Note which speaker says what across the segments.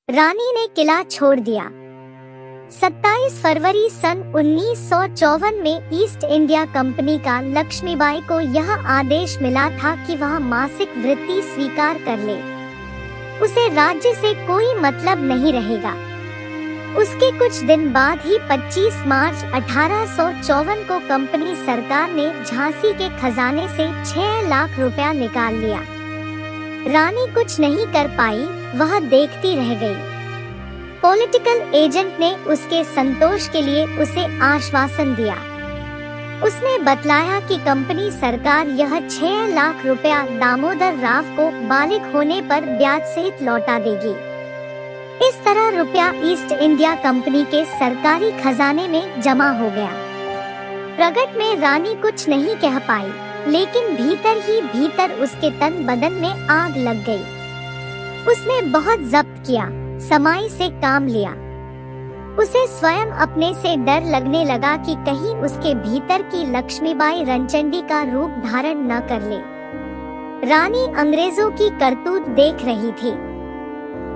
Speaker 1: रानी ने किला छोड़ दिया। 27 फरवरी सन 1954 में ईस्ट इंडिया कंपनी का लक्ष्मीबाई को यह आदेश मिला था कि वह मासिक वृत्ति स्वीकार कर ले। उसे राज्य से कोई मतलब नहीं रहेगा। उसके कुछ दिन बाद ही 25 मार्च 1854 को कंपनी सरकार ने झांसी के खजाने से 6 लाख रुपया निकाल लिया। रानी कुछ नहीं कर पाई, वह देखती रह गई। पॉलिटिकल एजेंट ने उसके संतोष के लिए उसे आश्वासन दिया। उसने बतलाया कि कंपनी सरकार यह 6 लाख रुपया दामोदर राव को बालिग होने पर ब्याज सहित लौटा देगी। इस तरह रुपया ईस्ट इंडिया कंपनी के सरकारी खजाने में जमा हो गया। प्रगट में रानी कुछ नहीं कह पाई, लेकिन भीतर ही भीतर उसके तन बदन में आग लग गई। उसने बहुत जब्त किया, समाई से काम लिया। उसे स्वयं अपने से डर लगने लगा कि कहीं उसके भीतर की लक्ष्मीबाई रणचंडी का रूप धारण न कर ले। रानी अंग्रेजों की करतूत देख रही थी।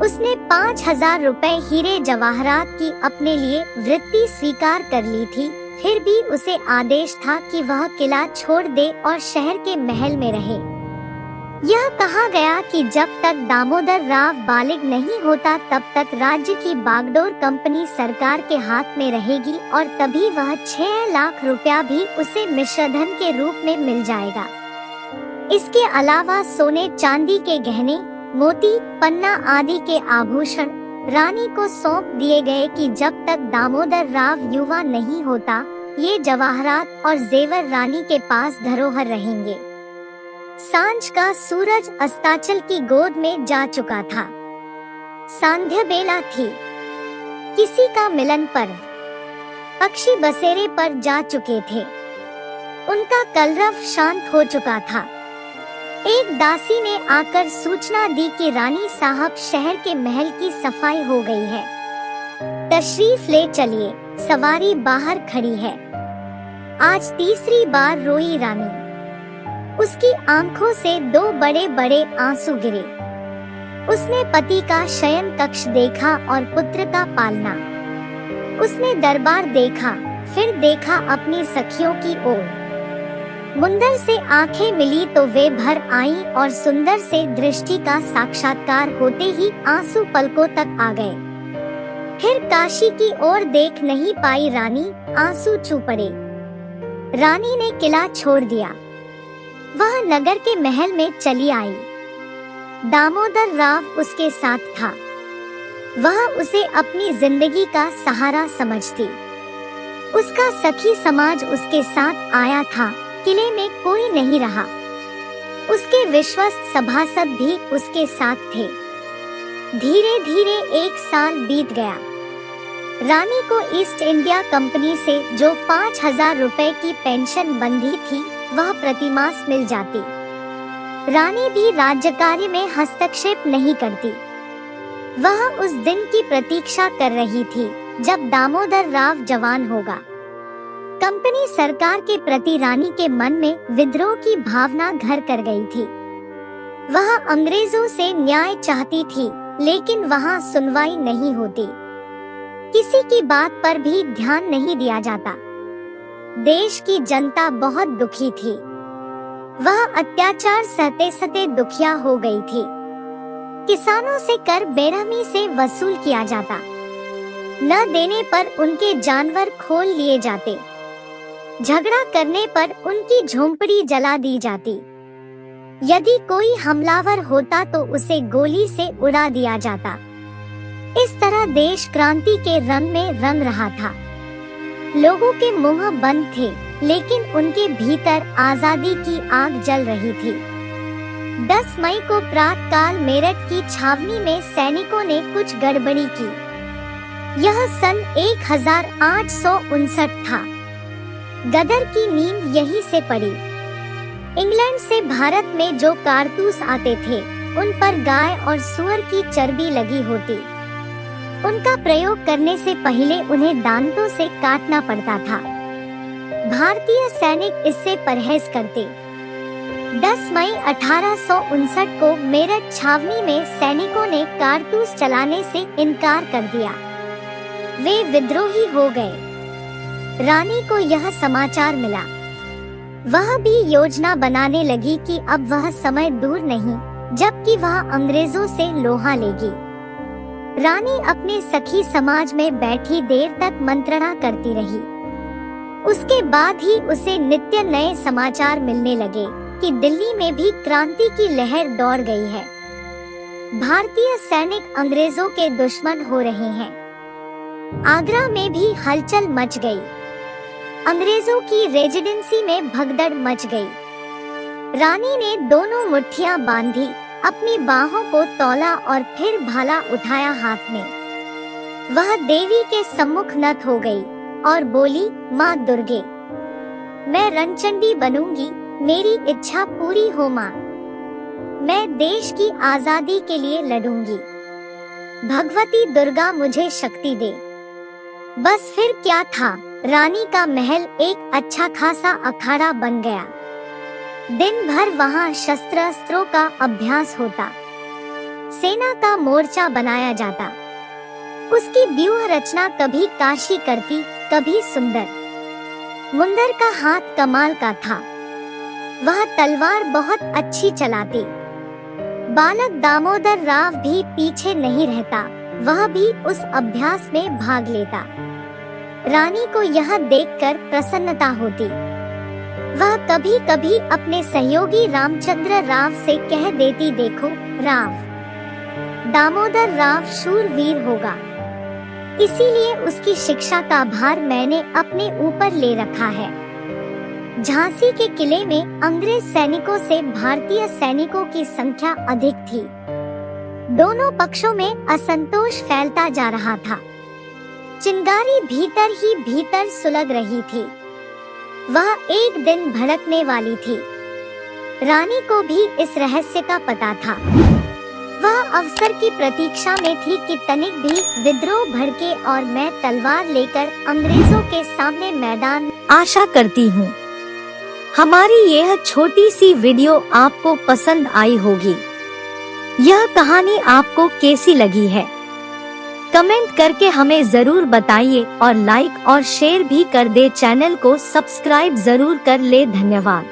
Speaker 1: उसने 5,000 रुपए हीरे जवाहरात की अपने लिए वृत्ति स्वीकार कर ली थी। फिर भी उसे आदेश था कि वह किला छोड़ दे और शहर के महल में रहे। यह कहा गया कि जब तक दामोदर राव बालिग नहीं होता तब तक राज्य की बागडोर कंपनी सरकार के हाथ में रहेगी और तभी वह 6 लाख रुपया भी उसे मिश्रधन के रूप में मिल जाएगा। इसके अलावा सोने चांदी के गहने, मोती, पन्ना आदि के आभूषण रानी को सौंप दिए गए कि जब तक दामोदर राव युवा नहीं होता ये जवाहरात और जेवर रानी के पास धरोहर रहेंगे। सांझ का सूरज अस्ताचल की गोद में जा चुका था। सांध्य बेला थी। किसी का मिलन पर्व। पक्षी बसेरे पर जा चुके थे। उनका कलरव शांत हो चुका था। एक दासी ने आकर सूचना दी कि रानी साहब शहर के महल की सफाई हो गई है, तशरीफ ले चलिए। सवारी बाहर खड़ी है। आज तीसरी बार रोई रानी। उसकी आंखों से 2 बड़े बड़े आंसू गिरे। उसने पति का शयन कक्ष देखा और पुत्र का पालना। उसने दरबार देखा, फिर देखा अपनी सखियों की ओर। मुंदर से आंखें मिली तो वे भर आईं और सुंदर से दृष्टि का साक्षात्कार होते ही आंसू पलकों तक आ गए। फिर काशी की ओर देख नहीं पाई रानी, आंसू छू पड़े। रानी ने किला छोड़ दिया। वह नगर के महल में चली आई। दामोदर राव उसके साथ था। वह उसे अपनी जिंदगी का सहारा समझती। उसका सखी समाज उसके साथ आया था। किले में कोई नहीं रहा। उसके विश्वस्त सभासद भी उसके साथ थे। धीरे धीरे 1 साल बीत गया। रानी को ईस्ट इंडिया कंपनी से जो 5,000 रुपए की पेंशन बंधी थी वह प्रतिमास मिल जाती। रानी भी राज्य कार्य में हस्तक्षेप नहीं करती। वह उस दिन की प्रतीक्षा कर रही थी जब दामोदर राव जवान होगा। कंपनी सरकार के प्रति रानी के मन में विद्रोह की भावना घर कर गई थी। वह अंग्रेजों से न्याय चाहती थी, लेकिन वहाँ सुनवाई नहीं होती। किसी की बात पर भी ध्यान नहीं दिया जाता। देश की जनता बहुत दुखी थी। वह अत्याचार सहते सहते दुखिया हो गई थी। किसानों से कर बेरहमी से वसूल किया जाता। न देने पर उनके जानवर खोल लिए जाते। झगड़ा करने पर उनकी झोंपड़ी जला दी जाती। यदि कोई हमलावर होता तो उसे गोली से उड़ा दिया जाता। इस तरह देश क्रांति के रंग में रंग रहा था। लोगों के मुंह बंद थे, लेकिन उनके भीतर आजादी की आग जल रही थी। 10 मई को प्रातःकाल मेरठ की छावनी में सैनिकों ने कुछ गड़बड़ी की। यह सन 1859 था। गदर की नींद यहीं से पड़ी। इंग्लैंड से भारत में जो कारतूस आते थे उन पर गाय और सुअर की चर्बी लगी होती। उनका प्रयोग करने से पहले उन्हें दांतों से काटना पड़ता था। भारतीय सैनिक इससे परहेज करते। 10 मई 1859 को मेरठ छावनी में सैनिकों ने कारतूस चलाने से इनकार कर दिया। वे विद्रोही हो गए। रानी को यह समाचार मिला। वह भी योजना बनाने लगी कि अब वह समय दूर नहीं जबकि वह अंग्रेजों से लोहा लेगी। रानी अपने सखी समाज में बैठी देर तक मंत्रणा करती रही। उसके बाद ही उसे नित्य नए समाचार मिलने लगे कि दिल्ली में भी क्रांति की लहर दौड़ गई है। भारतीय सैनिक अंग्रेजों के दुश्मन हो रहे हैं। आगरा में भी हलचल मच गई। अंग्रेजों की रेजिडेंसी में भगदड़ मच गई। रानी ने दोनों मुट्ठियां बांधी, अपनी बाहों को तौला और फिर भाला उठाया हाथ में। वह देवी के सम्मुख नत हो गई और बोली, माँ दुर्गे, मैं रणचंडी बनूंगी, मेरी इच्छा पूरी हो माँ। मैं देश की आजादी के लिए लड़ूंगी। भगवती दुर्गा मुझे शक्ति दे। बस फिर क्या था, रानी का महल एक अच्छा खासा अखाड़ा बन गया। दिन भर वहाँ शस्त्रास्त्रों का अभ्यास होता, सेना का मोर्चा बनाया जाता। उसकी व्यूह रचना कभी काशी करती, कभी सुंदर। मुंदर का हाथ कमाल का था। वह तलवार बहुत अच्छी चलाती। बालक दामोदर राव भी पीछे नहीं रहता, वह भी उस अभ्यास में भाग लेता। रानी को यह देखकर प्रसन्नता होती। वह कभी कभी अपने सहयोगी रामचंद्र राव से कह देती, देखो राव, दामोदर राव शूरवीर होगा, इसीलिए उसकी शिक्षा का भार मैंने अपने ऊपर ले रखा है। झांसी के किले में अंग्रेज सैनिकों से भारतीय सैनिकों की संख्या अधिक थी। दोनों पक्षों में असंतोष फैलता जा रहा था। चिंगारी भीतर ही भीतर सुलग रही थी। वह एक दिन भड़कने वाली थी। रानी को भी इस रहस्य का पता था। वह अवसर की प्रतीक्षा में थी कि तनिक भी विद्रोह भड़के और मैं तलवार लेकर अंग्रेजों के सामने मैदान।
Speaker 2: आशा करती हूँ हमारी यह छोटी सी वीडियो आपको पसंद आई होगी। यह कहानी आपको कैसी लगी है, कमेंट करके हमें जरूर बताइए और लाइक और शेयर भी कर दे। चैनल को सब्सक्राइब जरूर कर ले। धन्यवाद।